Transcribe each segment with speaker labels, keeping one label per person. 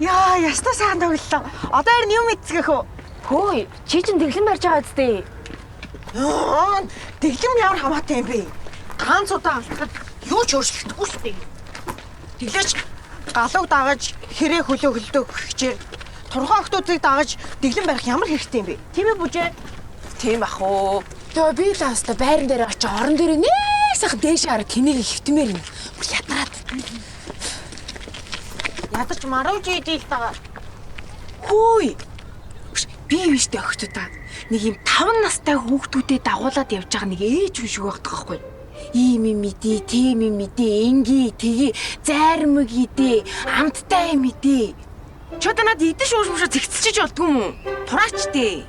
Speaker 1: Яа, ястаа сайн тоглолоо. Одоо харин юм эцгэх үү?
Speaker 2: Хөөе, чи чинь дэглэм барьж байгаа үстэй.
Speaker 1: Дэглэм ямар хамаатай юм бэ? Ганц удаа алдахад юу ч өөрчлөгдөхгүй шүү дээ. Тэглээч галууг дагаж хэрэг хөлөө хөлдөг хичээр турхаа охтуудыг дагаж дэглэм барих ямар хэрэгтэй юм бэ? Тийм ээ бүжээ.
Speaker 2: Тийм ах уу. Тэгээ би лааста байран дээр очиж орон дээр нэг сайхан дээш хараад тэнийг хөвтмээр юм. Бүр ядраад.
Speaker 1: Ядаж марууж идээл таа.
Speaker 2: Хөөе. Би юу штэ охтуудаа. Нэг юм 5 настай хүүхдүүдэд дагуулад явж байгаа нэг ээж хүн шиг байдаг байхгүй. Ийм юм мэдээ, тийм юм мэдээ, инги, тгий, зайрмаг идэ, амттай юм идэ. Чод надад идэж уушмшаа зэгцчиж болдгүй юм уу? Тураач дээ.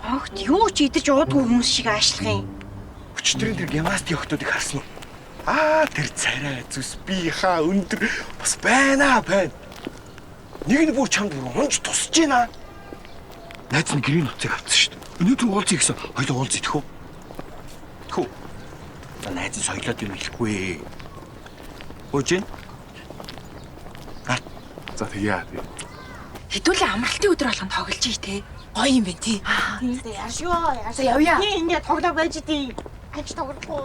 Speaker 1: Огт юу ч идэж уудгүй хүмүүс шиг аашлах юм.
Speaker 3: Өчтөрийн тэр гимнастик охтуудыг харсан уу? Тэр царай зүс би хаа өндөр бас байна. Нэг нь бүр чамд унж тусаж байна. Найз нь гэрийн нуцыг авсан шүү дээ. Өнөөдөр уулзъя гэсэн хоёул уулзъя тэхүү. Найз нь соёлоод юм хэлэхгүй. Өөжин. За тэгье.
Speaker 2: Хитүүлээ амралтын өдөр болгонд тоглож ий тэ. Гоё юм байна тий.
Speaker 1: Яаш юу яаш.
Speaker 2: Явъя.
Speaker 1: Би ингээд тоглоо байж дий. Анч тоглохгүй.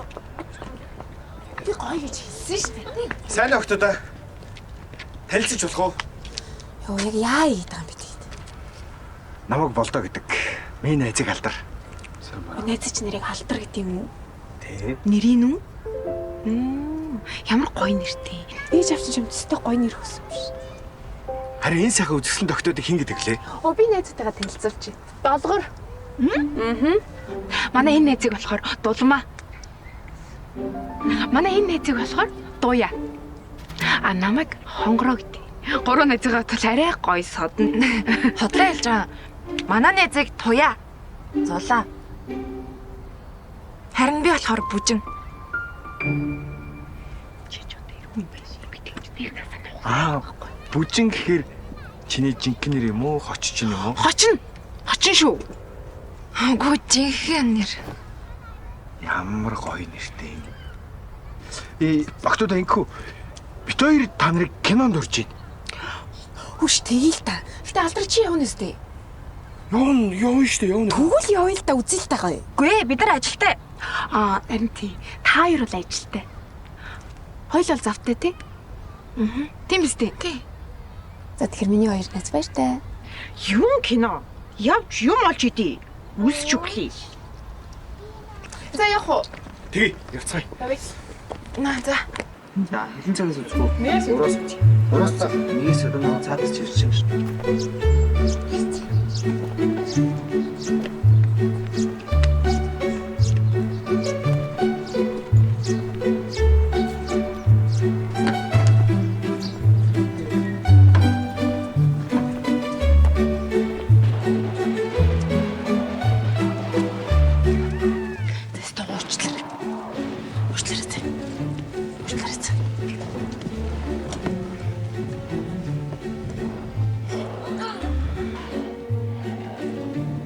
Speaker 2: Би гоё гэж хэлсэн шүү дээ.
Speaker 3: Сайн л охтуудаа. Танилцж болох уу?
Speaker 2: Йоо яг яа ийдэг юм бэ тий.
Speaker 3: Намайг болдоо гэдэг. Миний найзыг алдар.
Speaker 2: Найз чи нэрийг алдар гэдэг юм уу?
Speaker 3: Тэ.
Speaker 2: Нэрийн үү? Ямар гоё нэртэй. Ээж авчин шимтстэй гоё нэр өгсөн биш.
Speaker 3: Харин энэ сайхан үзэсгэлэн охтуудыг хин гэдэг лээ.
Speaker 2: Би найзтайгаа танилцуулж байна. Долгор. Манай энэ найзыг болохоор Дулмаа. Манай энэ найзыг болохоор Дуя. Намайг Хонгороо гэдэг. Гурван найзгаа тул арай гоё содно. Хотлоо ялж байгаа. Манай найзыг Туя. Зулаа. Харин би болохоор Бүжин. Чи ч одоо иргүй юм байна. Би тэгж нэг тасаа.
Speaker 3: Бүжин гэхээр чиний жинхэнэ нэр юм уу? Хочин юм уу?
Speaker 2: Хочин шүү. Үгүй жинхэнэ нэр.
Speaker 3: Ямар гоё нэртэй юм. Охтуудаа ингэв. Бид хоёр та нарыг кинонд урьж байна.
Speaker 2: Хүш тэгээл та. Гэтэ алдар чи явна үстэй.
Speaker 3: Явна штэ явна.
Speaker 2: Тэгвэл явъя л да үзэл та гоё. Үгүй ээ бид нар ажилтай. Харин тий. Та хоёр бол ажилтай. Хоёул бол завтай тий. Тийм биз дээ. Тий. За тэгэхээр миний хоёр найз байж та.
Speaker 1: Юм кино. Явж юм олж идий. Үсч өглөө.
Speaker 2: За явах уу?
Speaker 3: Тэгье, явцгаая.
Speaker 2: За.
Speaker 4: За, хэдэн цагаас үзэх вэ? Ураас нэг сөрөн цаадас чирч чинь.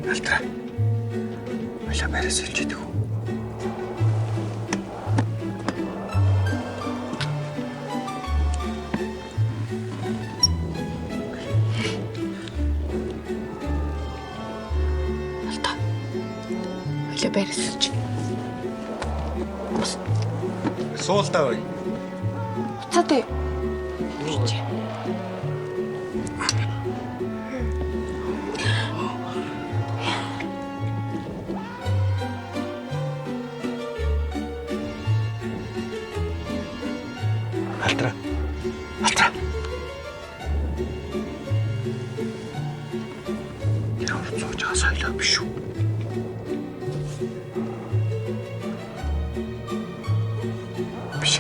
Speaker 3: Алтра. Улаа барьс хэлж идэг үү?
Speaker 2: Алта. Улаа барьс хэлж.
Speaker 3: Суултаа бай.
Speaker 2: Уцаатай.
Speaker 3: Алтра. Тэр зууж байгаа соёлоо биш үү? Биш.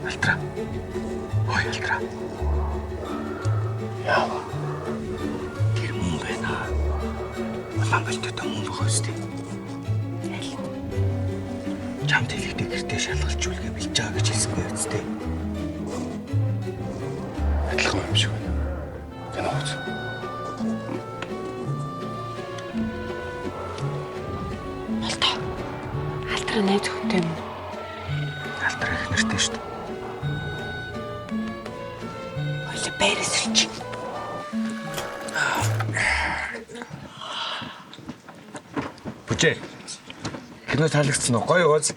Speaker 3: Алтра. Ой, Алтра. Яа. Тэр мөн байна. Улаан галт мөн байгаа үстэй. чамд хэлэхдээ гэртээ шалгалж үлгээ билж байгаа гэж хэлсэнгүй үстэй. Адилхан юм шиг байна. Энэ хооц.
Speaker 2: Болтой. Алтраа найз хөвтэй юм.
Speaker 3: Алдар их нэртэй шүү дээ.
Speaker 2: Ойло байрас ирчих.
Speaker 3: Бүжээ. Кино таалагдсан уу? Гоё гоц.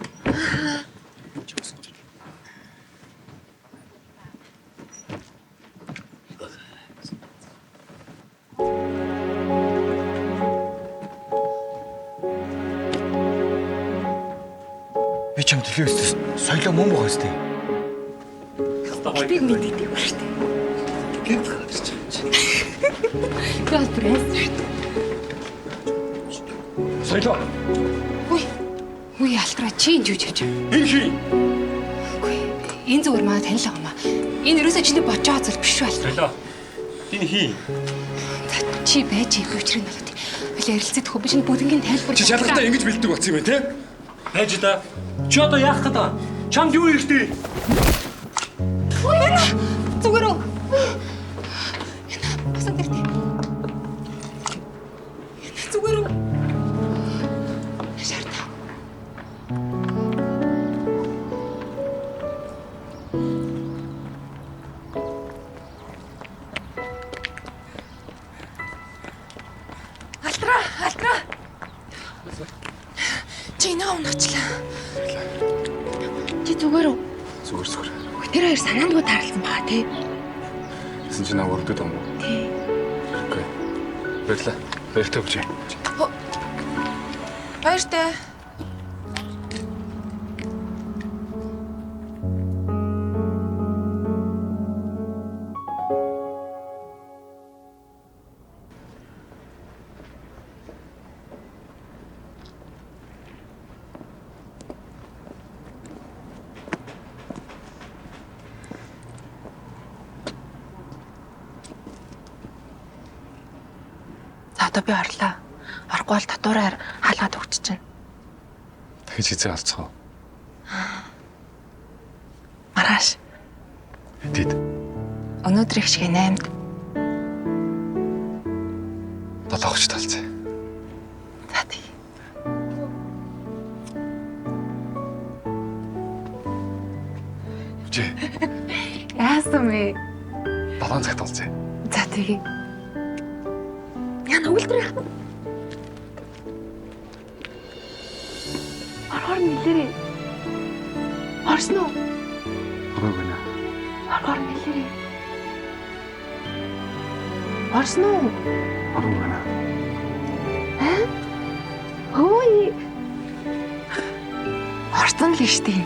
Speaker 3: Би чам телевизээс соёлоо мөн байгаа сте.
Speaker 2: Би мэддэг ба штэ.
Speaker 3: Гэнт гарч байгаа.
Speaker 2: Би бол пресс штэ.
Speaker 3: Соёлоо.
Speaker 2: Үгүй алтраа чи энэ юу хийж байгаа?
Speaker 3: Энэ хий.
Speaker 2: Үгүй энэ зүгээр маа танил байгаа маа. Энэ ерөөсөө чиний бочоо зүйл биш үү алтраа.
Speaker 5: Соёлоо. Энэ хий.
Speaker 2: Чи байж ихгүй учрыг нь болоод. Хөл ярилцаад хөө би чинь бүгднийг тайлбар.
Speaker 3: Чи шалгалтаа ингэж бэлддэг болсон юм байна те?
Speaker 5: Байж да. Чи одоо яах гээд байгаа? Чамд юу ирдээ?
Speaker 2: Зүгээр үү? Босоод ирдээ. Зүгээр үү? Шаарда. Алтраа. Чи наа уначлаа. Чи зүгээр үү?
Speaker 3: Зүгээр.
Speaker 2: Тэр хоёр санаандгүй таарлсан баа тий.
Speaker 3: Тэсэн чи наа өрдөд юм уу?
Speaker 2: Тий.
Speaker 3: Окей. Баярлаа. Баяртай бүжээ.
Speaker 2: Баяртай. За одоо би орлоо. Орохгүй бол татвараар хаалгаад өгч чинь.
Speaker 3: Дахиж хизээ алцгаа.
Speaker 2: Маргааш.
Speaker 3: Тэд.
Speaker 2: Өнөөдөр их шиг 8-д.
Speaker 3: Долоогч талцаа.
Speaker 2: За тий.
Speaker 3: Бүжээ.
Speaker 2: Яасан бэ?
Speaker 3: 7 цагт талцаа.
Speaker 2: За тий. Яна үлдрэх. Аргаар нэлэрээ. Орсон уу?
Speaker 3: Ороо гэнэ.
Speaker 2: Аргаар нэлэрээ. Орсон уу?
Speaker 3: Ороо гэнэ.
Speaker 2: Хөөе. Орсон л штий.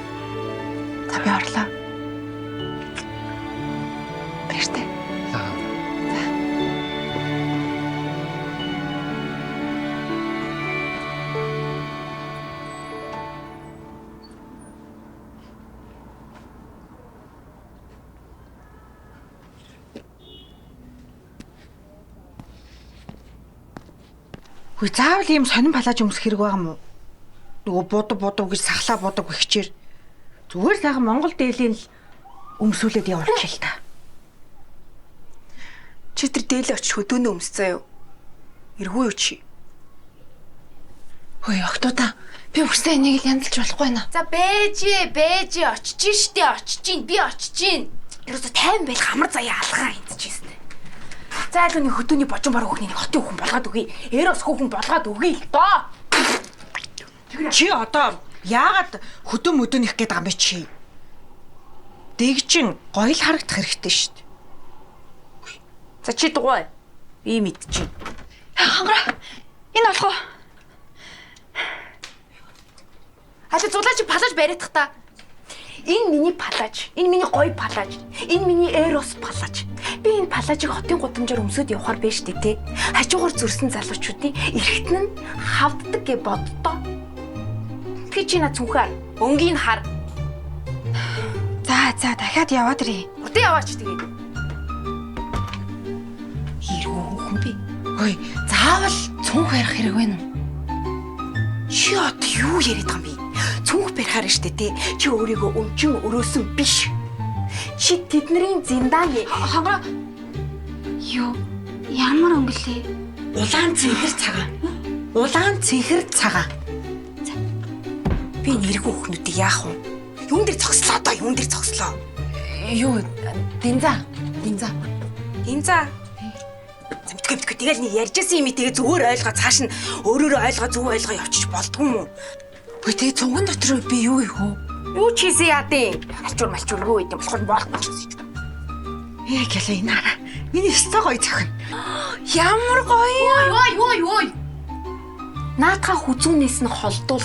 Speaker 2: За би орлоо. Баяртай.
Speaker 1: Хөөе заавал ийм сонин палаж өмсөх хэрэг байгаа мó? Нөгөө буудаг гэж сахлаа буудаг бэхчээр. Зүгээр л сайхан Монгол дээлийн л өмсүүлээд явуулчих л та.
Speaker 2: Чи тэр дээлээ очиж хөдөөнөө өмсцөө юу? Эргүй юу чи? Хөөе охтуудаа би өстэй энийг л янзлж болохгүй наа.
Speaker 6: За бэж очиж штэ би очиж гин.
Speaker 2: Ерөөсө тайван байх хамар заяа алгаа эндчихсэн. За л өний хөдөөний божон баруун хүүхнийг хотын хүүхэн болгоод өгье. Эрос хүүхэн болгоод өгье л доо.
Speaker 1: Чи одоо яагаад хөдөө мөдөөнийх гээд байгаа юм бэ чи? Дэгжин гоё л харагдах хэрэгтэй шүү дээ.
Speaker 2: За чи дугуй. Би мэдчихэв.
Speaker 6: Хангара. Энэ болох уу?
Speaker 2: Хажи зулаач палаж бариадах та. Энэ миний палаж, энэ миний гоё палаж, энэ миний эрос палаж. Би энэ палажийг хотын гудамжаар өмсөд явахаар байж тээ те. Хажуугаар зүрсэн залуучуудын эргэтэн нь хавддаг гэж боддоо. Тэгээ чи над цүнхээр өнгийн хар. За дахиад яваад ирье.
Speaker 6: Утаа яваач тэгээд.
Speaker 2: Хэрвээ хүүхэн би. Хөөе, заавал цүнх ярих хэрэг байна уу? Чи одоо юу яриад байгаа юм бэ? түүх барихаар штэ тий. Чи өөрийгөө өмчин өрөөсөн биш. Чи тэдний зиндааны
Speaker 6: Хангара. Юу? Ямар өнгөлөө?
Speaker 1: Улаан цэнхэр цагаан. Улаан цэнхэр цагаан. Би нэргүй хүүхнүүдийг яах вэ? Юун дээр зогслоо одоо? Юун дээр зогслоо?
Speaker 2: юу динза.
Speaker 1: Динза. Замтгэ тэгэл нэг ярьжсэн юм тэгээ зүгээр ойлгоо цааш нь өөрөөрөө ойлгоо зөв ойлгоо явчих болдгүй юм уу?
Speaker 2: Үгүй тэгээ цуган дотор би юу их вэ?
Speaker 1: Юу ч хийсэн яадیں۔ Алчуур малчуургүй байд юм болохоор боолох болчихсон юм. Гэлээ инаараа. Энэ өстой гоё зохин.
Speaker 2: Ямар гоё.
Speaker 6: Ой.
Speaker 2: Наадхаа хүзүүнээс нь холдуул.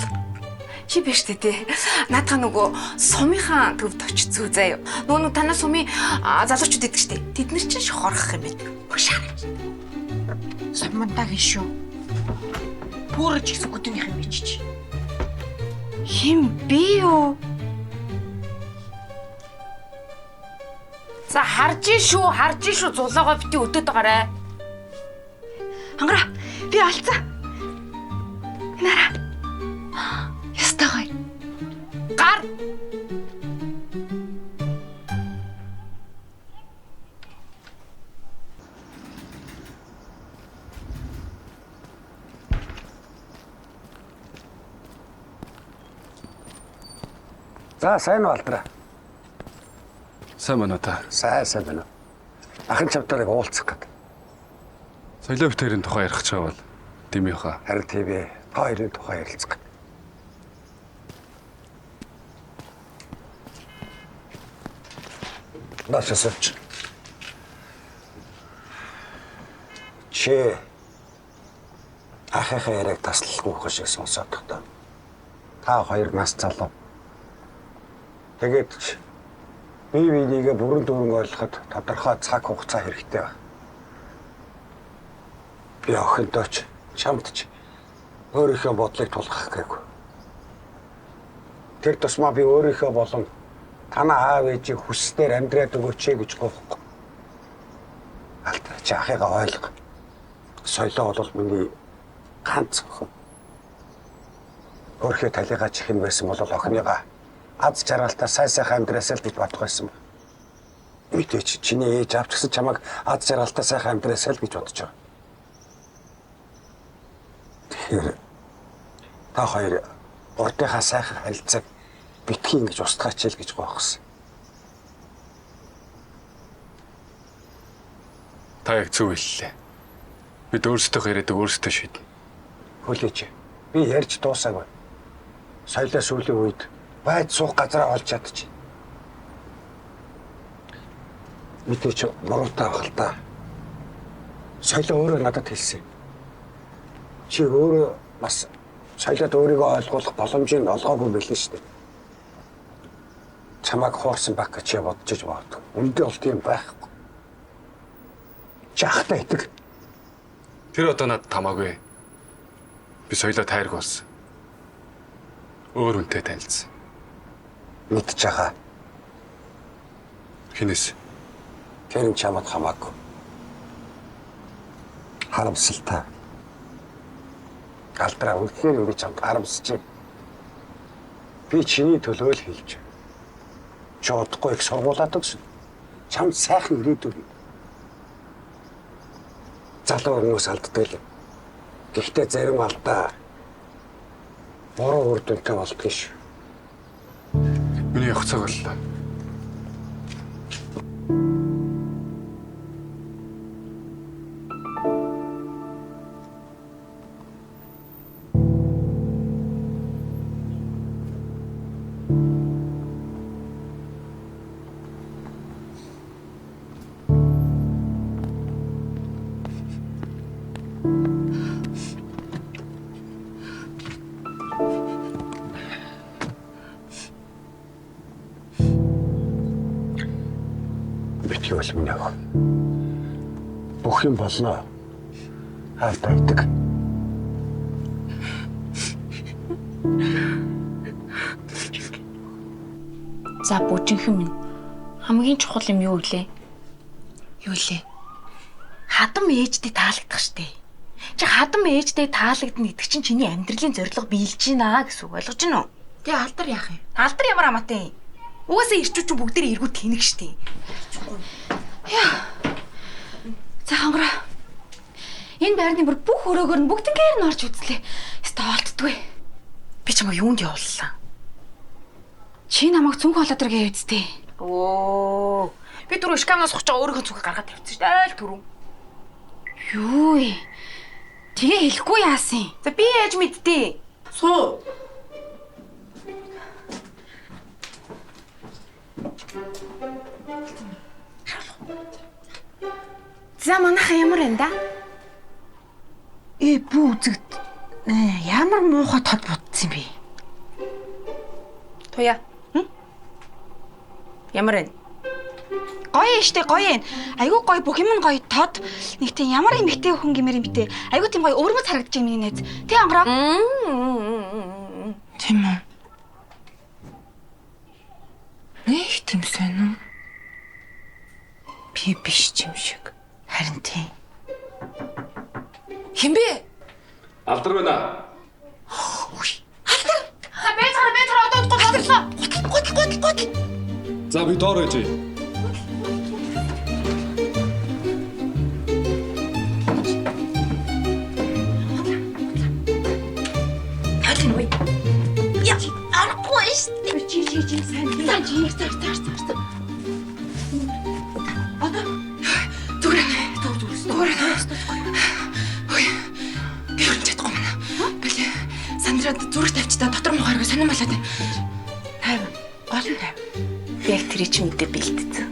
Speaker 2: Чи биш тий. Наадхаа нөгөө сумынхаа төвд очиж зүү заяа. Нөгөө танаа сумын залуучууд идэг штэ. Тэд нар чинь шохорох юм байна.
Speaker 1: Бушаа. Саммантагийн шүү. Бүрж их сүгднийх юм бичиж.
Speaker 2: Хим би юу?
Speaker 6: За харж шүү зулаага бити өдөөд байгаарэ.
Speaker 2: Хангара би алцсан. Нара. Ястай гоё.
Speaker 6: Гар.
Speaker 7: За сайн уу алдраа.
Speaker 5: Сайн байна та.
Speaker 7: Сайн байна. Ахын чавтарыг уулзах гэдэг.
Speaker 5: Соёлоо битэрийн тухай ярих гэж байгаа бол дэмийхаа.
Speaker 7: Харин тийм ээ. Та хоёрын тухай ярилцах гэдэг. Нашасч. Чи ахыхаа яриг таслалгүй хөө шиг сонсоод та. Та хоёр нас залуу. Тэгээд ч бие биенийгээ бүрэн дүүрэн ойлгоход тодорхой цаг хугацаа хэрэгтэй байна. Би охиндооч чамд ч өөрийнхөө бодлыг тулгах гээгүй. Тэр тусмаа би өөрийнхөө болон танаа аав ээжийг хүснээр амьдраад өгөөч гэж гоохгүй. Алдраа чи ахыгаа ойлго. Соёлоо бол миний ганц охин. Өөрхөө талигаа чихэн байсан бол охиныгаа аз жаргалтаа сайхан амьдраасаа л гэж бодох байсан. Мэдээч чиний ээж авчсан чамайг аз жаргалтаа сайхан амьдраасаа л гэж бодож байгаа. Тэгэхээр та хоёр урдынхаа сайхан харилцааг битгий ингэж устгаач л гэж гоохсон.
Speaker 5: Та яг зөв хэллээ. Бид өөрсдөө яриад өөрсдөө шийднэ.
Speaker 7: Хүлээч. Би ярьж дуусаагүй. Соёлоо сүүлийн үед байд суух газараа олж чадчих. Мэдээч муруутай байх л та. Соёлоо өөрөө надад хэлсэн. Чи өөрөө бас соёлоод өөрийгөө ойлгох боломжийг олгоогүй байлээ шүү дээ. Чамайг хуурсан баг гэж чи бодож бод. Үндэ бол тийм байхгүй. Чахтай итэг.
Speaker 5: Тэр одоо надад тамаагүй. Би соёлоо тайрг болсон. Өөр үнтэй танилцсан.
Speaker 7: Мэдж байгаа.
Speaker 5: Хинээс?
Speaker 7: Тэр чамд хамаагүй. Харамсалтай. Алдраа үнэхээр би чамд харамсаж байна. Би чиний төлөө л хэлж байна. Чи удахгүй их сургуулаад өгсөн. Чамд сайхан ирээдүй. Залуу өрнөөс алддаг л. Гэхдээ зарим алдаа буруу үр дүнтэй болдгоо шүү.
Speaker 5: Миний явах цаг боллоо.
Speaker 7: Битгий бол миний охин. Бүх юм болно. Хаалтаа идэг.
Speaker 2: За бүжинхэн минь. Хамгийн чухал юм юу вэ? Юу лээ? Хадам ээжтэй таалагдах штэ. Чи хадам ээжтэй таалагдана гэдэг чинь чиний амьдралын зорилго биелж гинэ гэсэн үг ойлгож байна уу? Тэгээ алдар яах юм? Алдар ямар амаатай юм? Угаасаа ирчүүч бүгдээ эргүү тэнэг штий.
Speaker 6: За хонгороо. Энэ байрны бүр бүх өрөөгөр нь бүгднгээр нь орж үзлээ. Столтдгүй.
Speaker 2: Би чамайг юунд явууллаа?
Speaker 6: Чи намайг цүнх холоодор гээ үсттэй.
Speaker 2: Оо. Би түрүү шкамнаас сухаж байгаа өөрийнхөө цүнхийг гаргаад тавьчихсан шүү дээ. Айл түрүү.
Speaker 6: Юу ээ? Тэгээ хэлэхгүй яасан?
Speaker 2: За би яаж мэдтээ? Суу.
Speaker 6: За манайха ямар энэ да?
Speaker 1: Бүү үзэгд. Ямар муухай тод будсан бэ?
Speaker 2: Туя. Ямар вэ?
Speaker 6: Гоё штэ гоё юм. Айгуу гоё бүх юм нь гоё тод. Нэг тийм ямар эмэгтэй хүн гэмээр юм битээ. Айгуу тийм гоё өвөрмөц харагдаж байгаа миний найз. Тэ хонгороо.
Speaker 1: Тийм үү? Нэг тийм сонио. Би биш юм шиг. Харин тийм.
Speaker 2: Хинбэ?
Speaker 5: Алдар байна.
Speaker 6: Бэцараа одоо готлоо.
Speaker 5: За би доор байж.
Speaker 2: Сандраад зүрх тавьчдаа дотор мохороо сонирм болоод байна.
Speaker 1: Тайв. Гол нь тайв.
Speaker 2: Яг тэр чинь мэдээ бэлдсэн.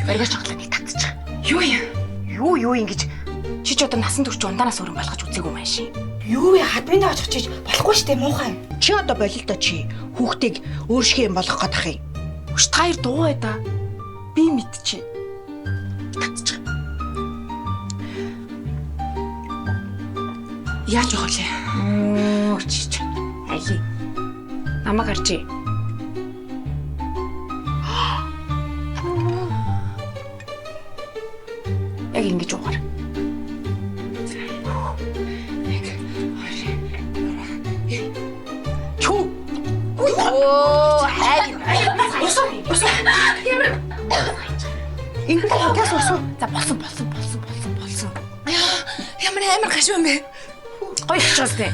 Speaker 6: Баригаш тоглоомыг татчих.
Speaker 2: Юу юм?
Speaker 6: Юу ингэж чи ч одоо насан турш ундаанаас өрөн болгож үзээгүй маш шин.
Speaker 2: Юу вэ? Хадмын авч очиж болохгүй штэ муухай.
Speaker 1: Чи одоо болилдоо чи хүүхдийг өөршгөө юм болгох гэдэг юм.
Speaker 2: Өш таяр дуу бай да. Би мэдчихэ. Яаж явах вэ?
Speaker 6: Чич. Али. Намайг харчи. Яг ингэж уугаар.
Speaker 2: Оо, хайр.
Speaker 1: Ингэж хатаас усуу.
Speaker 6: За болсон.
Speaker 2: Ямар амар гашуу юм бэ?
Speaker 6: Гоё чаас тэ.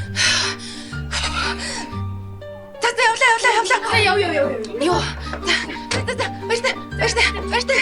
Speaker 2: Явлаа. Яв.
Speaker 6: Юу?
Speaker 2: Баяртай.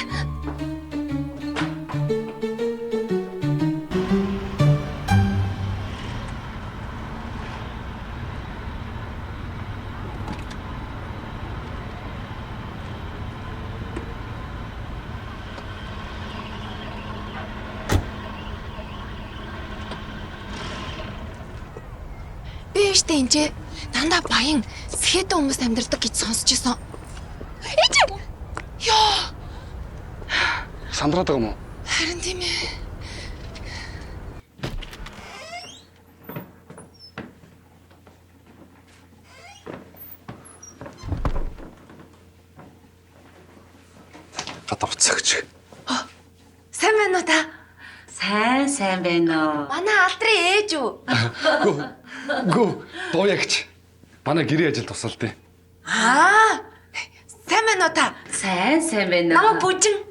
Speaker 8: Би штэ энэ дандаа баян сэхэтэн хүмүүс амьдардаг гэж сонсч ирсэн. Ээж! Йоо!
Speaker 5: Сандраад байгаа юм уу?
Speaker 8: Харин тийм ээ.
Speaker 5: Гадаа уцаагч.
Speaker 8: Сайн байна уу та?
Speaker 9: Сайн байна уу?
Speaker 8: Манай алдрын ээж үү?
Speaker 5: Гүү дууягч. Манай гэрээ ажил тусалдیں۔
Speaker 8: Сайн байна уу та?
Speaker 9: Сайн байна.
Speaker 8: Намаа бүжин.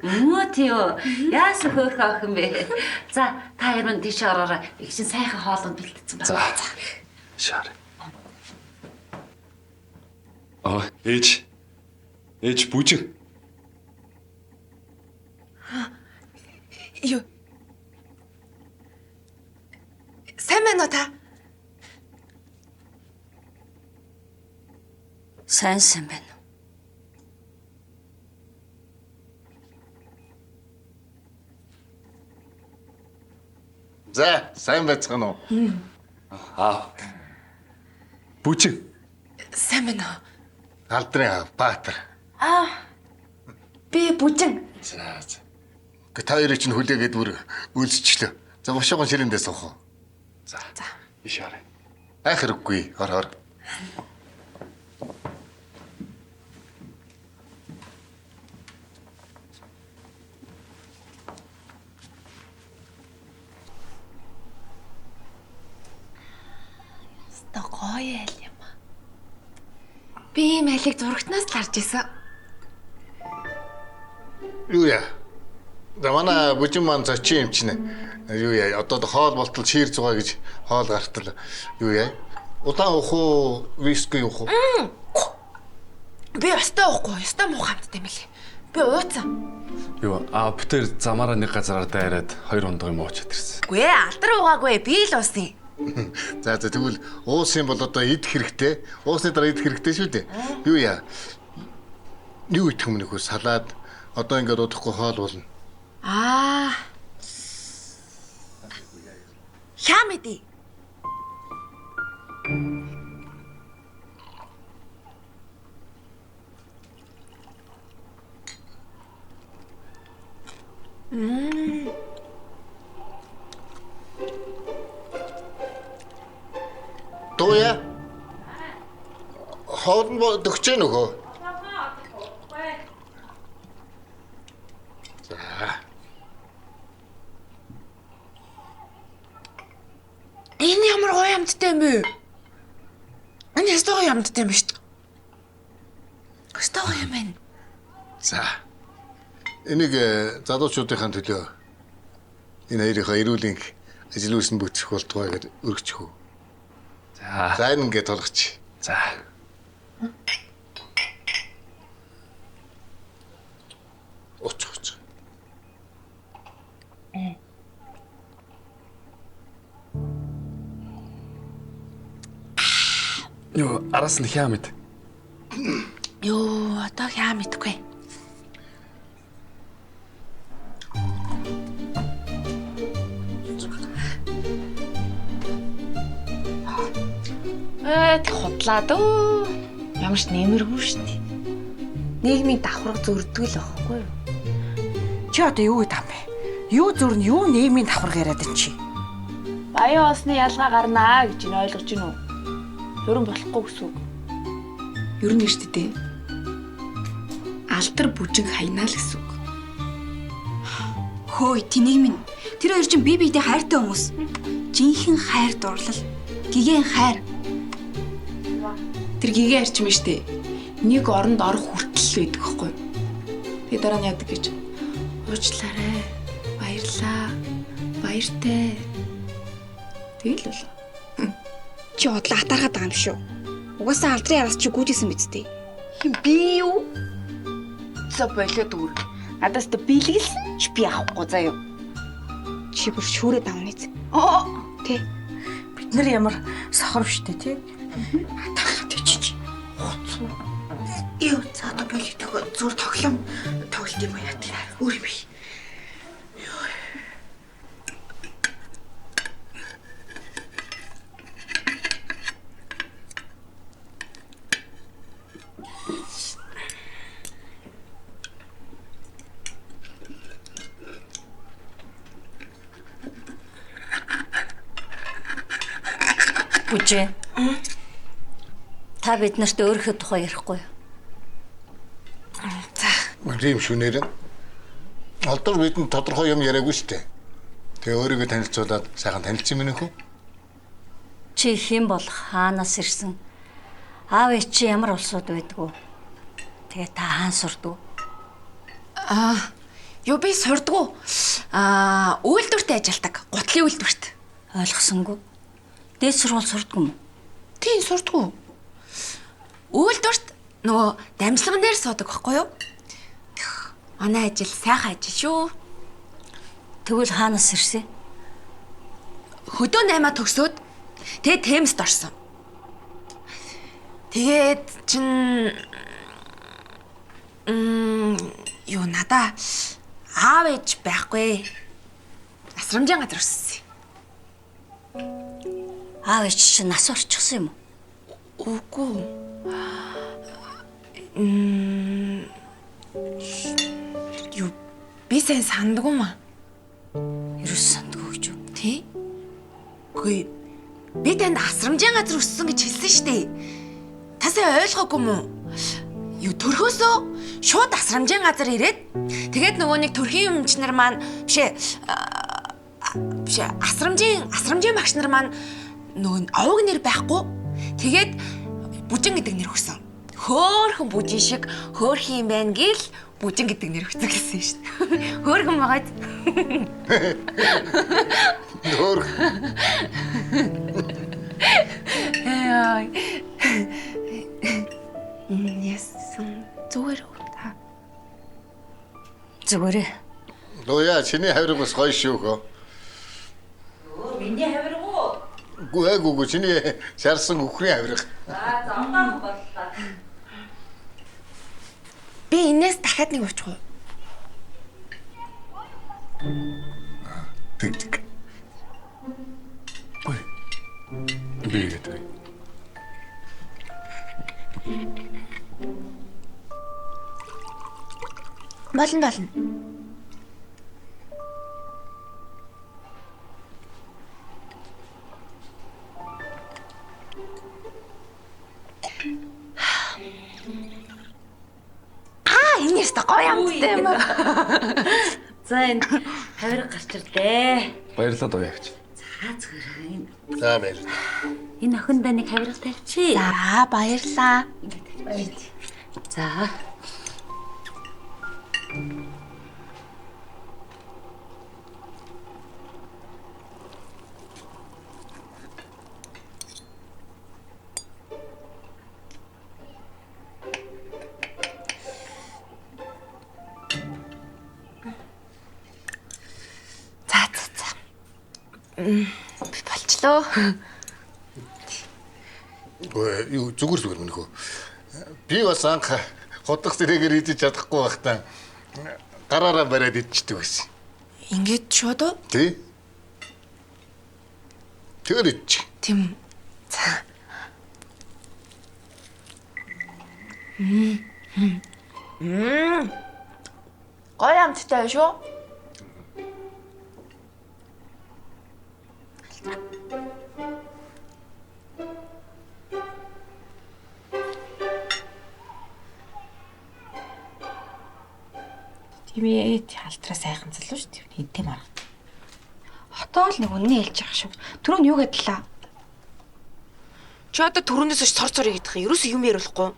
Speaker 9: Тийөө. Яасан хөөрхөн ах юм бэ? За, та яруу тийш ороорой. Их чинь сайхан хоолунд бэлдсэн байна.
Speaker 5: За. Шаар. Ээж бүжин.
Speaker 8: Юу? Сайн байна уу та?
Speaker 9: Сайн байна.
Speaker 10: За, сайн байцгаана уу?
Speaker 5: Бүжин.
Speaker 8: Сайн байна уу?
Speaker 10: Алдрын аав Баатар.
Speaker 8: Би бүжин.
Speaker 10: За. Та хоёрыг чинь хүлээгээд бүр үйлсчлээ. За, бошоогоо ширэндээ суух уу?
Speaker 5: За. Иш хараа.
Speaker 10: Айх хэрэггүй. Ор.
Speaker 8: Өөстө гоё айл юм аа. Би ийм айлыг зурагтнаас л харж исэн.
Speaker 10: Юу яа? За манай бүжин маань зочин юм чинь. Юу яа? Одоо хоол болтол шиир зугаа гэж хоол гартал. Юу яа? Удаан уух уу, виски уух уу?
Speaker 8: Би өстой уухгүй, өстой муу хамттай юм лээ. Би ууцсан.
Speaker 5: Юу бүтээр замаараа нэг газараар дайраад 2 хондоо юм ууч чадэрсэн.
Speaker 8: Гүй ээ, алдар уугаагүй. Би л уусан.
Speaker 10: За тэгвэл уусын бол одоо идэх хэрэгтэй. Уусны дараа идэх хэрэгтэй шүү дээ. Юу яа? Юу идэх юм нөхөө салаад одоо ингээд удахгүй хоол болно.
Speaker 8: Хям идэе.
Speaker 10: Тууя. Хоолн дөгч нөхөө. За.
Speaker 8: Энэ ямар гоё амттай юм бэ? Энэ ястаа гоё амттай юм шүү дээ. Ястаа гоё юм байна.
Speaker 10: За. Энийг залуучуудынхаа төлөө энэ хоёрынхаа эрүүлийн ажил үйлс нь бүтэх болтугай гэж өргөчих үү. За энэ ингээд толгоч.
Speaker 5: За.
Speaker 10: Оч.
Speaker 5: Юу араас нь хyaa мэд.
Speaker 8: Йоо, одоо хяа мэдгүй. Хотлаа дөө. Ямар ч нэмэргүй шүү дээ. Нийгмийн давхарга зөрдөг л байхгүй юу?
Speaker 1: Чи одоо юу гэдэг юм бэ? Юу зүрн юу нийгмийн давхарга яриад энэ чи?
Speaker 2: Баян осны ялгаа гарнаа гэж энэ ойлгож гинүү. Ерөн болохгүй гэсэн үг.
Speaker 8: Ер нь шүү дээ. Алдар бүжиг хайнаа л гэсэн үг.
Speaker 6: Хөөе, тэнийг минь. Тэр хоёр чинь бие биедээ хайртай хүмүүс. Жинхэнэ хайр дурлал. Гигэн хайр.
Speaker 8: Тэр гигээ арчим штэ. Нэг оронд орох хүртэл байдаг хгүй. Тэгээ дараа нь яадаг гэж. Уучлаарай. Баярлаа. Баяртай. Тэгэл бол.
Speaker 6: Чи одлоо атаархаад байгаа юм шүү. Угаасаа алдрын араас чи гүйжсэн биз дээ.
Speaker 2: Би юу? За болоод үр. Надаас тэ бэлгэлсэн ч би авахгүй заяа.
Speaker 6: Чи бүр шүүрээ давна биз.
Speaker 1: Тэ. Бид нар ямар сохор биштэй тий? Юу за одоо болидог зүр тоглоом тоглолт юм яа тий. Өөр би.
Speaker 9: Бүжээ. Та бид нарт өөрийнхөө тухай ярихгүй юу?
Speaker 10: Тийм шүнээр нь. Алдар бидэнд тодорхой юм яриаггүй шүү дээ. Тэгээ өөрийгөө танилцуулаад сайхан танилцсан мэнэ хөө.
Speaker 9: Чи хэн бол хаанаас ирсэн? Аав ээж чи ямар улсууд байдгүй? Тэгээ та хаан сурдгүй?
Speaker 8: Юу би сурдгуу. Үйлдвэрт ажилладаг. Гутлын үйлдвэрт.
Speaker 9: Ойлгосонгүй. Дээд сургууль сурдгүй юм уу?
Speaker 8: Тийм сурдгуу. Үйлдвэрт нөгөө дамжлаган дээр суудаг байхгүй юу? Манай ажил сайхан ажил шүү.
Speaker 9: Тэгвэл хаанаас ирсэн?
Speaker 8: Хөдөө 8 төгсөөд тэгээд Темст орсон. Тэгээд чин юу надаа аав ээж байхгүй. Асрамжийн газар өссөн.
Speaker 9: Аав ээж чинь нас орчихсон юм уу?
Speaker 8: Үгүй. Юу би сайн сандгүй маа.
Speaker 9: Ерөөс сандгүй гэж юу?
Speaker 8: Тий? Гүй. Би танд асрамжийн газар өссөн гэж хэлсэн шүү дээ. Та сайн ойлгоогүй мүү? Юу төрхөөсөө шууд асрамжийн газар ирээд тэгээд нөгөө нэг төрхийн өмч нар маань биш асрамжийн багш нар маань нөгөө овог нэр байхгүй Тэгээд бүжин гэдэг нэр өгсөн. Хөөхөн бүжин шиг хөөрхөн юм байна гэл бүжин гэдэг нэр өгсөн гэсэн шүү дээ. Хөөхөн байгаад.
Speaker 10: Өөр
Speaker 8: Яасан зүгээр үү?
Speaker 9: Зүгээрээ.
Speaker 10: Лоя чиний хавирга бас гоё шүү хөө.
Speaker 9: Миний хавирга уу?
Speaker 10: Гүггүй чиний шарсан үхрийн хавирга.
Speaker 9: За замдаа боллоо.
Speaker 8: Би энэс дахиад нэг уучих уу?
Speaker 10: Тэг.
Speaker 5: Би гэдэг.
Speaker 8: Болно. Энэ яста гоё амттай юм аа.
Speaker 9: За энэ хавирга гарч ирлээ.
Speaker 5: Баярлалаа доо ягч.
Speaker 9: За зүгээр.
Speaker 10: За баяр.
Speaker 9: Энэ охиндоо нэг хавирга тавьчих.
Speaker 8: За баярлаа.
Speaker 9: За.
Speaker 8: Болчлоо.
Speaker 10: Юу зүгээр минь хөө. Би бас анх хотох зэрэгээр идэж чадахгүй байхдаа гараараа бариад идчихдэг байсан.
Speaker 8: Ингээд шууд уу?
Speaker 10: Тий? Тэр идчих.
Speaker 8: Тийм. За. Гоё амттай шүү.
Speaker 2: Тийм ээ, халтраа сайхан залуу шүү дээ. Хинтээ марга.
Speaker 6: Хотоо л нэг үнэн хэлж явах шүү. Түрүү нь юу гэдэлээ?
Speaker 8: Чи одоо түрүүнээс ч цор идэх юм. Ерөөсөө юм яриулахгүй.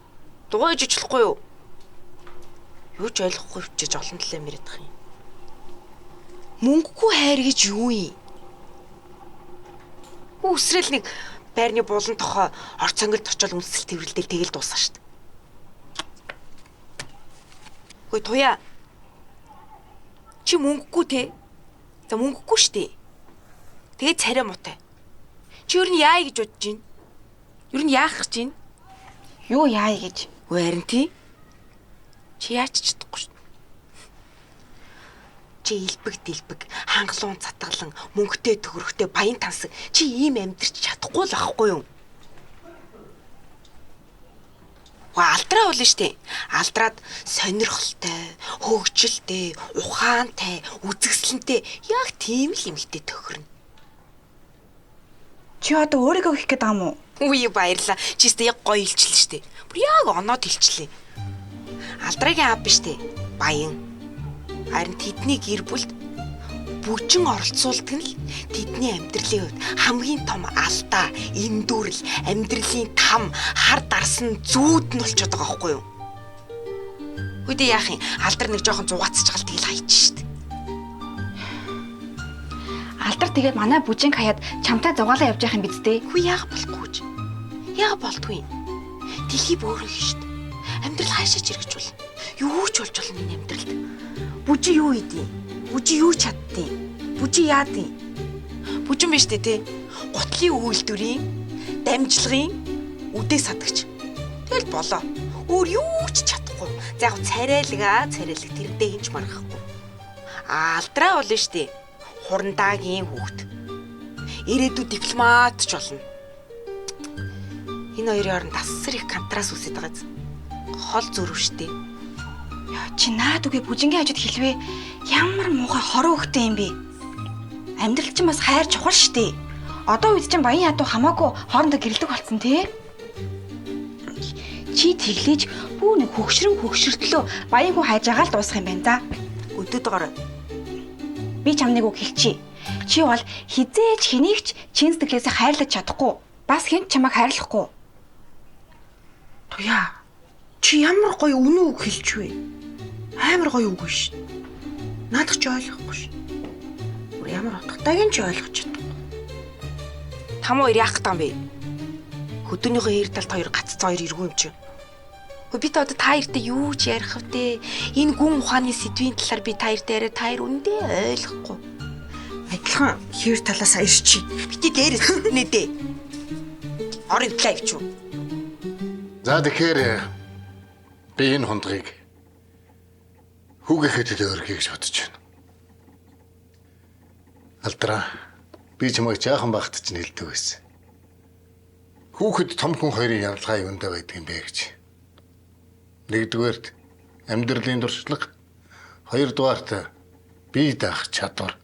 Speaker 8: Дугуйж ичлэхгүй юу? Юу ч ойлгохгүй вчиж олон талаа мэрэдэх юм. Мөнгөгүй хайр гэж юу юм? Үсрэл нэг байрны булан тохоо орц сонгилд очиод үнсэл тэрвэрлдэл тэгэл дуусаа шүү дээ. Хөөе туяа. Чи мөнгөгүй те. За мөнгөгүй шүү дээ. Тэгээ царай муутай. Чи юу н яа гэж бодож байна? Юу н яах гэж байна?
Speaker 6: Юу яа гэж?
Speaker 8: Үгүй харин тий. Чи яач чадахгүй шүү. Чи илбэг дэлбэг, хангалуун цатгалан, мөнгөтэй төгрөгтэй баян тансаг чи ийм амьдрч чадахгүй л ахгүй юу? Алдраа болно штэ. Алдраад сонирхолтой, хөгжилтэй, ухаантай, үзэсгэлэнтэй яг тийм л эмэгтэй төхөрнө.
Speaker 6: Чи одоо өөрийгөө хийх гээд байгаа юм уу?
Speaker 8: Үгүй баярлаа. Чи өстө яг гоё илчлээ штэ. Бүр яг оноод илчлээ. Алдрагийн аав биш штэ. Баян. Харин тэдний гэр бүлд бүжин оролцуулдаг нь л тэдний амьдралын хувьд хамгийн том алдаа, эндүрэл, амьдралын там, хар дарсан зүүд нь болчиход байгаа байхгүй юу? Үдээ яах юм? Алдар нэг жоохон зугаацж гал тэгэл хайчих штт.
Speaker 6: Алдар тэгээд манай бүжинг хаяад чамтай зугаалаа явж явах юм биз дээ.
Speaker 8: Хүү яах болохгүй ч. Яах болдгүй. Дэлхий бөөрөх штт. Амьдрал хаашаач эргэж болно. Юу ч болж болно энэ амьдралд. Бүжи юу идэв? Бүжи юу чаддیں۔ Бүжи яадیں۔ Бүжин биш дээ тий. Гутлын үйлдвэрийн дамжлагын үдээ садагч. Тэгэл болоо. Өөр юу ч чадахгүй. За яг царайлаг тэрдээ хинч маргахгүй. Алдраа болно штэ. Хурандаагийн хүүхд. Ирээдүйд дипломат ч болно. Энэ хоёрын хооронд асар их контраст үүсэж байгаа зү. Хол зөрөв штэ.
Speaker 6: Яа чи наад үгүй бүжингийн хажууд хэлвэ. Ямар муухай хороо хөхтэй юм бэ? Амьдрал чинь бас хайр чухал штэ. Одоо үед чинь баян ядуу хамаагүй хоорондоо гэрэлдэг болсон тий. Чи тэглэж бүү нэг хөгшрөлтлөө баян хүн хайж байгаа л дуусах юм байна за.
Speaker 8: Өдөөд гараа.
Speaker 6: Би чамныг үг хэлчихье. Чи бол хизээч хэнийгч чин сэтгэлээсээ хайрлаж чадахгүй.
Speaker 2: Бас хинт чамайг хайрлахгүй.
Speaker 1: Туяа. Чи ямар гоё үнэн үг хэлж вэ? Амар гоё үг шүү. Наадах ч ойлгохгүй шүү. Бүр ямар утгатайг нь ч ойлгож чадахгүй.
Speaker 2: Там хоёр яах гэдэг юм бэ? Хөдөөнийхөө хоёр талд хоёр гаццсан хоёр эргүү юм чи. Хөө би та одоо та хоёртай юу ч ярих вэ? Энэ гүн ухааны сэдвийн талаар би та хоёртай яриа та хоёр үндэ ойлгохгүй.
Speaker 1: Адилхан хоёр талаас ирчи.
Speaker 2: Бити дээрээс нээдэ. Орын талаа ивчүү.
Speaker 10: За тэгэхээр би энэ хондгийг хүүгээхэд л өргөе гэж бодож байна. Алдраа би чамайг жаахан багт ч нэлдэг байсан. Хүүхэд том хүн хоёрын явдлага юундаа байдаг юм бэ гэж. Нэгдүгээрт амьдралын дуршлаг, хоёрдугаарт бие даах чадвар.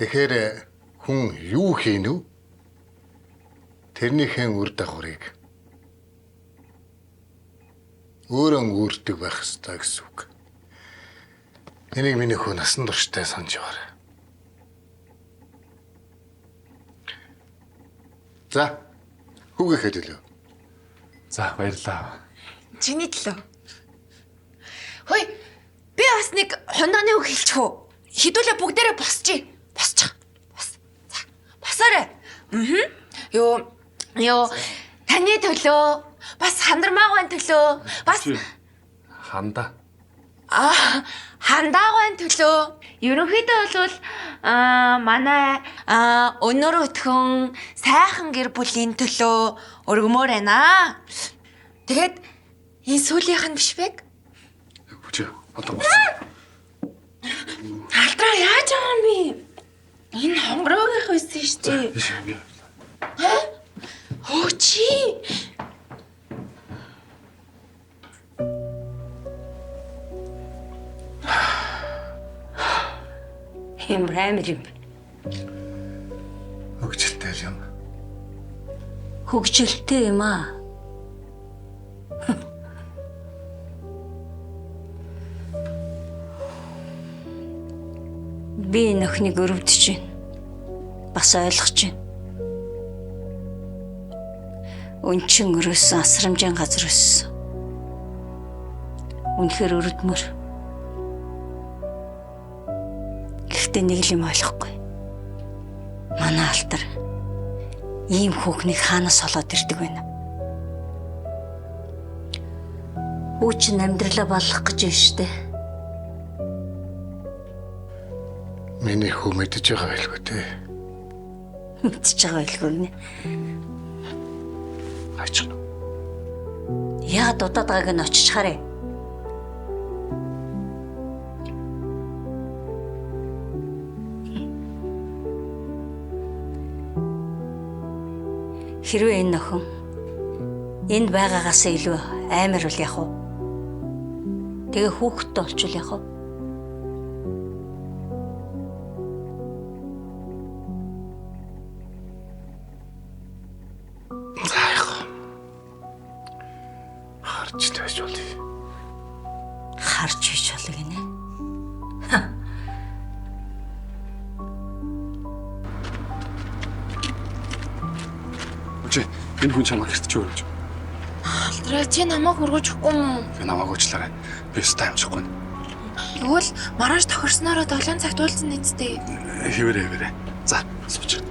Speaker 10: Тэгэхээр хүн юу хийнэ вэ? Тэрнийхээ үр дагаврыг өөрөө үүрдэг байх ёстой гэсэн үг. Энийг миний хүү насан туршдаа санаж яваарай. За, хүүгээхэд хэлээ.
Speaker 5: За баярлалаа.
Speaker 8: Чиний төлөө. Хөөе. Би бас нэг хондооны үг хэлчихв. Хідүүлээ бүгдээрээ босчих. Босчих. Бос. За. Босоорой. Ёо. Таны төлөө. Бас хандармаагийн төлөө. Бас
Speaker 5: Ханда.
Speaker 8: хандаагийн төлөө. Ерөнхийдөө бол манай өнөр өтгөн сайхан гэр бүлийн төлөө өргөмөр байна. Тэгээд энэ сүүлийнх нь биш бэ?
Speaker 5: Хүчээ одоо болсон.
Speaker 8: Алдраа яаж байгаа юм бэ? Энэ хонгороогийн байсан шүү дээ. Хөө чи.
Speaker 9: Хэмрэмэр юм.
Speaker 10: Хөгжилтэй юм.
Speaker 9: Хөгжилтэй юм аа. Би нөхнийг өрөвдөж байна. Бас ойлгож байна. Өнчин өрөөсөн асрамжийн газар өссөн. Үнэхээр өрөвдмөр. Гэхдээ нэг л юм ойлгохгүй. Манай алтар ийм хүүхнийг хаанаас олоод ирдэг вэ? Хүүчин амьдралаа болгох гэж байна шүү дээ.
Speaker 10: Миний хүү мэдэж байгаа байлгүй дээ.
Speaker 9: Мэдчихэж байгаа байлгүй нэ.
Speaker 10: Аач нь.
Speaker 9: Яагаад удаад байгааг нь очиж харъя. Хэрвээ энэ нөхөн энд байгаагаас илүү амар бол яах вэ? Тэгээ хүүхэдтэй олчвол яах вэ?
Speaker 10: Харж тааж болъё.
Speaker 9: Харж хийж болоо гинэ.
Speaker 5: Хүчээ энэ хүн чамайг гэрт чи өргөж.
Speaker 8: Алдраа чи намайг хургаж өгөхгүй юм.
Speaker 5: Би намайг уучлаарай. Би өстэй амжихгүй.
Speaker 8: Тэгвэл маргааш тохирснороо 7 цагт уулзсан нэсттэй.
Speaker 5: Хэвэрээ. За, сууч.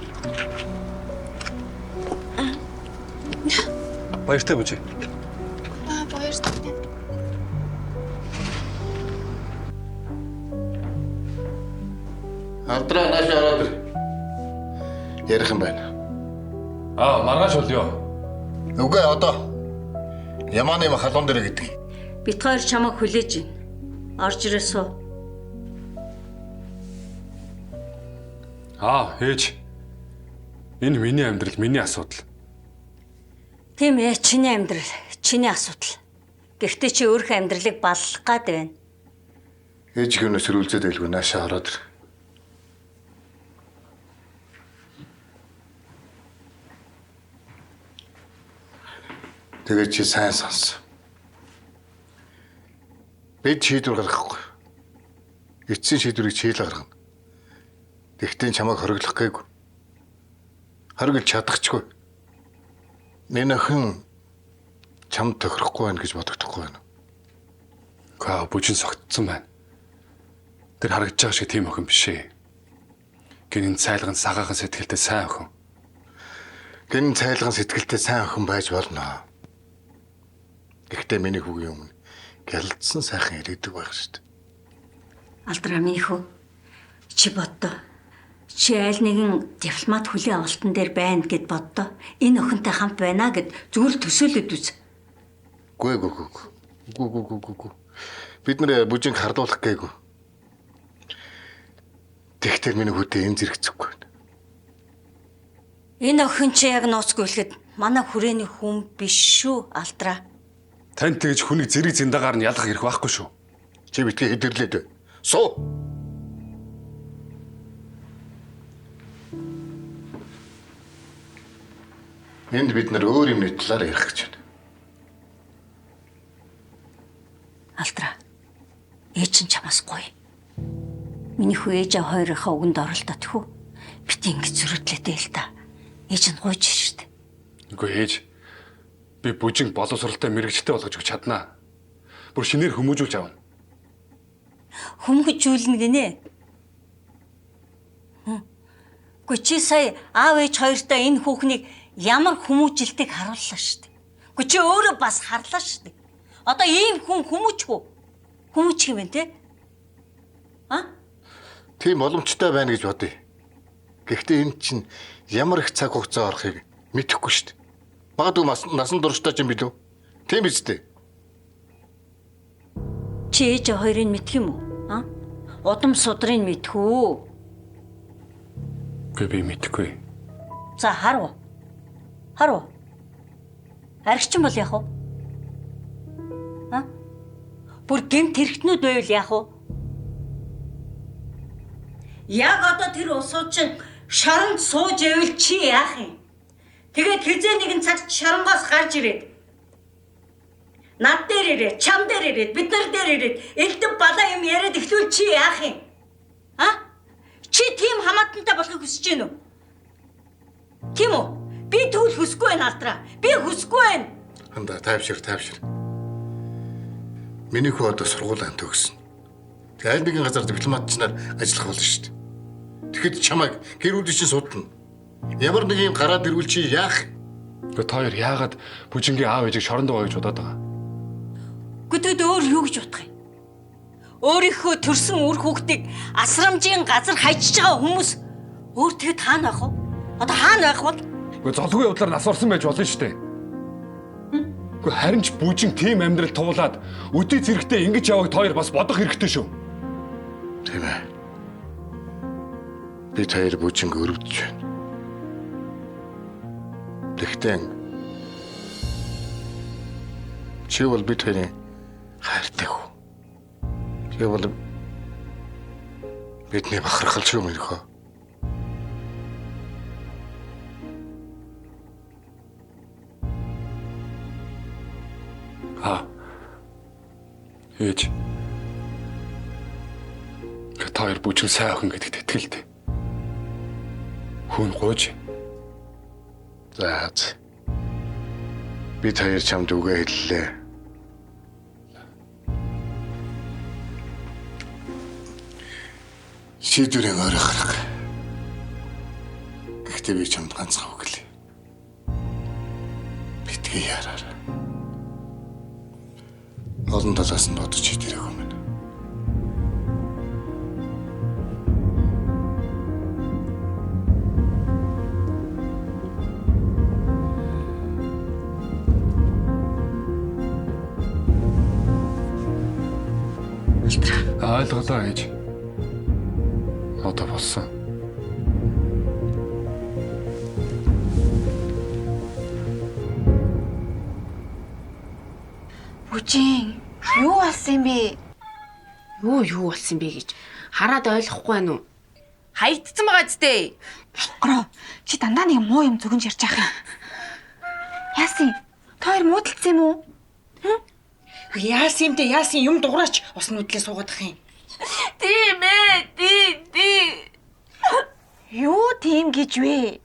Speaker 5: Баяртай бүжи.
Speaker 8: Баяртай.
Speaker 10: Алдраа нааш ороод ир. Ярих юм байна.
Speaker 5: Маргааш болёо.
Speaker 10: Үгүй одоо. Ямааны халуун дээр гэдэг.
Speaker 9: Бид хоёр чамайг хүлээж байна. Орж ирээ суу.
Speaker 5: Ээж. Энэ миний амьдрал, миний асуудал.
Speaker 9: Тийм ээ, чиний амьдрал, чиний асуудал. Гэхдээ чи өөрийнхөө амьдралыг баллах гад байна.
Speaker 10: Ээж гэнэс сэрүүлзээд байлгүй наашаа ороод ир. Тэгээд чи сайн сонс. Бид шийдвэр гаргахгүй. Эцсийн шийдвэрийг чи л гаргана. Тэгтээ чамайг хориглох гээгүй. Хориглож чадахчгүй. Энэ охин чамд тохирохгүй байна гэж бодогдохгүй байна.
Speaker 5: Гаа бүжин согтсон байна. Тэр харагдаж байгаа шиг тийм охин биш ээ. Гинэн цайлган сагаахан сэтгэлтэй сайн охин.
Speaker 10: Гэн цайлган сэтгэлтэй сайн охин байж болно. Гэхдээ миний хүүгийн өмнө гялдсан сайхан ирээдүг байх шүү дээ.
Speaker 9: Алдраа минийхүү. Чи боддоо. Чи аль нэгэн дипломат хүлийн авалтан дээр байна гэд боддоо. Энэ охинтой хамт байна гэд зүгээр төсөөлөд үз.
Speaker 10: Гүй. Бид нэр бүжинг хардуулах гээгүй. Тэгтэр миний хүүтэй энэ зэрэг зүггүй байна.
Speaker 9: Энэ охин чи яг нууцгүйлэхэд манай хүрээний хүн биш шүү, Алдраа.
Speaker 5: Танд тэгж хүнийг зэрэг зиндагаар нь ялгах хэрэг байхгүй шүү.
Speaker 10: Чи битгий хэдэрлээд. Суу. Энд бид нар өөр юмны талаар ярих гэж байна.
Speaker 9: Алдраа. Ээж нь чамаас гоё. Миний хүү ээжээ хоёрынхаа үгэнд оролдоод хүү. Бит ингэж зөрөдлөөдэй л та. Ээж нь гойж штт.
Speaker 5: Үгүй ээж. Би бүжинг боловсралтай мэрэгчтэй болгож өгч чаднаа. Бүр шинээр хүмүүжүүлж авна.
Speaker 9: Хүмүүжүүлнэ гинэ. Үгүй чи сая аав ээж хоёртой энэ хүүхнийг ямар хүмүүжилтийг харууллаа штт. Үгүй чи өөрөө бас харлаа штт. Одоо ийм хүн хүмүүжгүй. Хүмүүжих юм бэ те?
Speaker 10: Тийм боломжтой байна гэж бодъё. Гэхдээ энэ чинь ямар их цаг хугацаа орохыг мэдэхгүй шүү дээ. Магадгүй насан туршдаа ч юм билүү. Тийм биз дээ.
Speaker 9: Чи ээж хоёрыг мэдх юм уу? Удам судрыг мэдх үү?
Speaker 5: Би мэдэхгүй.
Speaker 9: За харав. Аригчин бол яах вэ? Бүр гэмт хэрэгтнүүд байвал яах вэ? Яг одоо тэр усуучин шоронд сууж ивэл чи яах юм? Тэгээд хизээ нэгэн цагт шоронгоос гарч ирээд над дээр ирээд, чам дээр ирээд, бид нар дээр ирээд элдв балаа юм яриад эхлүүл чи яах юм? Чи тийм хамаатантай болохыг хүсэж гэнэ үү? Тийм үү? Би тэгвэл хүсэхгүй байна Алдраа. Би хүсэхгүй байна.
Speaker 10: Хандаа тайвшир. Миний хүү одоо сургуулинд төгсөн. Тэгээ аль нэгэн газар дипломатчнаар ажиллах болно шүү дээ. Тэгэхэд чамайг гэр бүлийн чинь судална. Ямар нэг юм гараад ирвэл чи яах?
Speaker 5: Гэхдээ та хоёр яагаад бүжингийн аав ээжийг шоронд байгаа гэж бодоод байгаа?
Speaker 9: Гэтэл өөр юу гэж бодох юм? Өөрийнхөө төрсөн үр хүүхдийг асрамжийн газар хайчиж байгаа хүмүүс өөр тэгэд хаана байх вэ? Одоо хаана байх вэ?
Speaker 5: Гэхдээ золгүй явдлаар нас орсон байж болно шүү дээ. Гэхдээ харин ч бүжин тийм амьдрал туулаад өдөө зэрэгтэй ингэж яваг та хоёр бас бодох хэрэгтэй шүү.
Speaker 10: Тийм ээ. Би тэр бүжинг өрөвдөж байна. Тэгтээ чи бол би тэрийн хайртай хүү. Чи бол бидний бахархал шүү минь хөө. Ээж. Та хоёр бүжин сайн охин гэдэгт итгэлтэй. Хүн гооч. За. Би тэр чамд үгээ хэллээ. Шийдвэрээ өөрөө гаргах. Гэхдээ би чамд ганцхан үг хэлье. Битгий яраарай. Олон талаас нь бодож хитэрэг юм байна. Ойлголоо ээж. Одоо болсон.
Speaker 2: Бүжин, юу болсон бэ? Юу болсон бэ гэж хараад ойлгохгүй байна уу? Хаягдсан байгаа зү.
Speaker 6: Ороо, чи дандаа нэг муу юм зүгэнж ярьж байгаа юм. Яасан? Та хоёр муудалцсан юм уу?
Speaker 1: Яасан юм дуграач ус нүдлээ суугаадах юм.
Speaker 2: Тийм ээ.
Speaker 6: Юу тийм гэж вэ?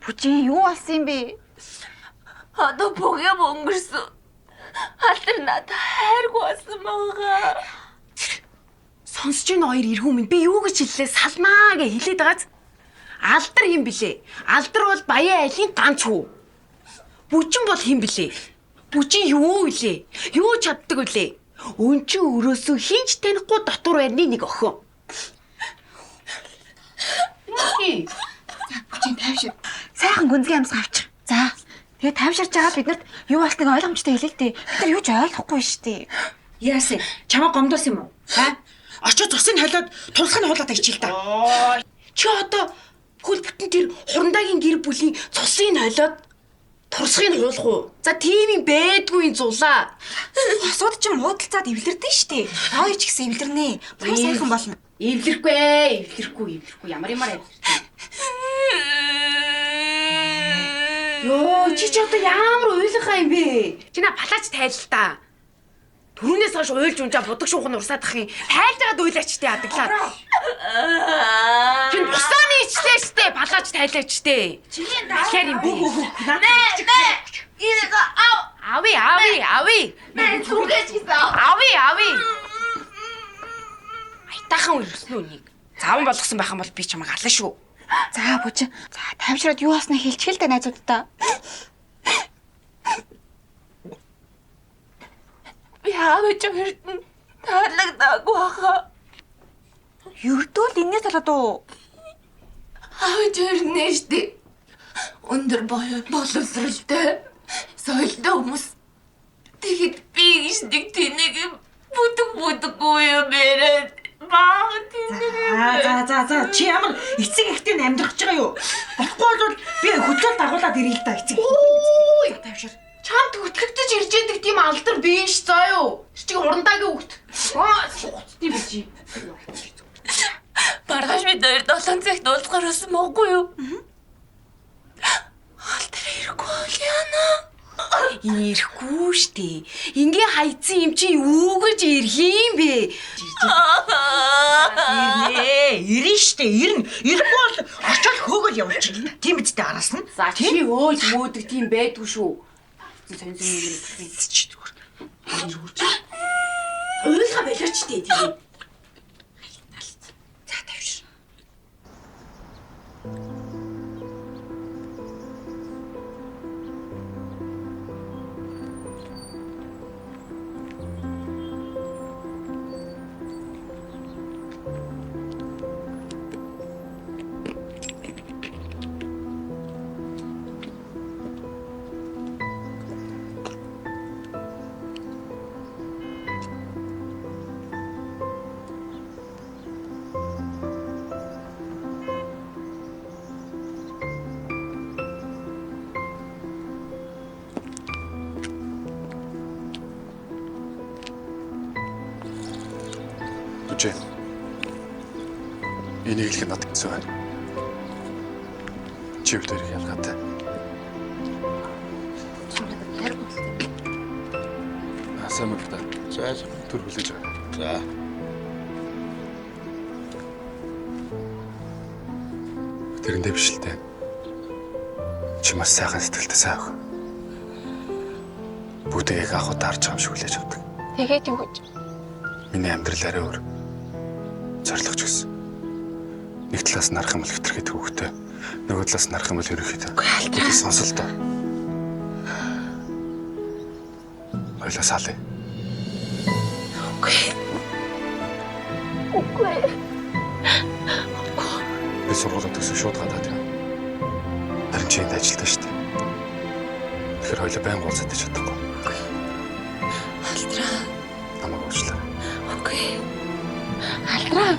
Speaker 6: Бүжин юу болсон юм бэ?
Speaker 8: Одоо бүгэ өнгөрсөн. Алдар надад хайргүй болсон байгаа.
Speaker 2: Сонсож ийн хоёр иргүү минь би юу гэж хэллээ салнаа гэж хэлээд байгааз. Алдар юм блэ? Алдар бол баян айлын ганц хүү. Бүжин бол хэм блэ? Бүжин юу вэ? Юу чаддаг вэ? Өн чи өрөөсөө хинч танихгүй дотор байрны нэг охин. Юуки?
Speaker 6: Бүжин тайвшир. Сайхан гүнзгий амс авчих. За. Тэгээ тайвширч байгаа биднэрт юу болсныг ойлгомжтой хэлээ л дээ. Бид нар юу ч ойлгохгүй шүү дээ.
Speaker 1: Яасан? Чамаа гомдоос юм уу? Ха? Очиж цусыг холиод тулсгыг хуулаад ичил та.
Speaker 2: Чи одоо хөл бүтэн тэр хурандагийн гэр бүлийн цусыг холиод турсгыг хуулах уу? За тийм юм байдгүй зулаа.
Speaker 6: Хосууд ч муудалцаад эвлэрдэн шүү дээ. Хоёр ч гэсэн эвлэрнэ. Бүр сайхан болно.
Speaker 2: Эвлэрэхгүй. Ямар эвлэрнэ. Йоо, чи одоо ямар уйлахаа юм бэ? Чи на палаач тайл л та. Түрүүнээс хойш уйлж унжаа будаг шуух нь урсаадах юм. Тайлж байгаад уйлаач тий адаглаад. Чи бусааны ичлээ штэ, палаач тайлаач штэ. Чиний дахиад юм бэ? Нэ. Ирэх ави. Нэ зүгэж гэсэн. Ави. Айтахан уйлсан үнийг. Заван болгосон байх юм бол би чамайг ална шүү.
Speaker 6: За бүжин. За тайвшраад юу болсныг хэлчихэл дээ найзуудаа.
Speaker 8: Би аавч хэрдэн таалагдаагүй хаа.
Speaker 6: Юрдүүл энэс болоод уу?
Speaker 8: Аавч хэрнээ штэ. Өндөр боловсралтай. Соёлтой хүмүүс. Тэгэхэд би гэж нэг тэнэг бүдэг юу мэрэ.
Speaker 1: За. Чи ямар эцэг ихтэй амьдрах гэж байгаа юу? Болохгүй бол би хөтлөд дагуулад ирээ л да эцэг. Тайвшир.
Speaker 2: Чамд хөтлөгдөж ирж яадаг тийм алдар биш заа юу? Чи урандаагийн хөвгт. Сугцдий би чи.
Speaker 8: Маргааш бид 7 цагт уулзгаар болсон мөхгүй юу? Алдар ирэхгүй яана.
Speaker 2: Ирэхгүй штэ. Ингээ хайцсан юм чи юу гэж ирэх юм бэ?
Speaker 1: Ирнэ штэ. Ирэхгүй бол очоод хөөгөл явуулчих. Тийм биз дээ араас нь.
Speaker 2: За чи өөж мөөдөг тийм байдгүй шүү. Сонь юм чи зүгээр. Ойлга болооч дээ тийм. За тавьш.
Speaker 5: Бүжин. Энийг хэлэх нь надад хэцүү байна. Чи өөр ялгаатай. Сайн мэгтэй. За төр хүлээж байгаа. За. Тэрэндээ биш л дээ. Чи маш сайхан сэтгэлтэй сайн ах. Бүгдийг анх удаа харж байгаа юм шиг хүлээж авдаг.
Speaker 6: Тэгээд юу гэж?
Speaker 5: Миний амьдрал арай өөр. Зорилгоч гэсэн. Нэг талаас нарах юм бол хитрхи төвөгтэй. Нөгөө талаас нарах юм бол ерөөхдөө. Үгүй сонсолтой. Ойлаа салъя.
Speaker 8: Үгүй.
Speaker 5: Би сургуулаа төгсөв шууд гадаад юм. Харин чи энд ажилтаа шүү дээ. Тэгэхээр хоёлаа байн уулзаад ич чадахгүй.
Speaker 8: Алдраа.
Speaker 5: Намайг уучлаарай.
Speaker 8: Окей. Алдраа.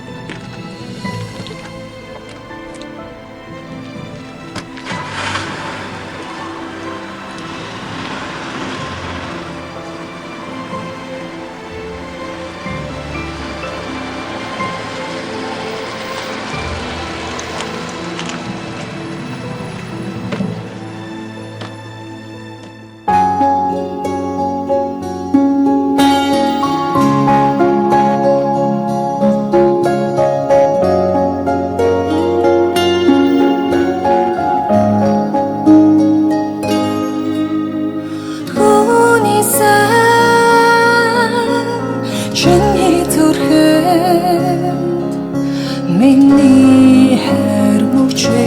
Speaker 11: миний хайр мөчөө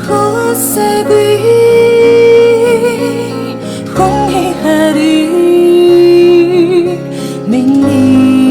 Speaker 11: хосэгүй хүн хайрыг миний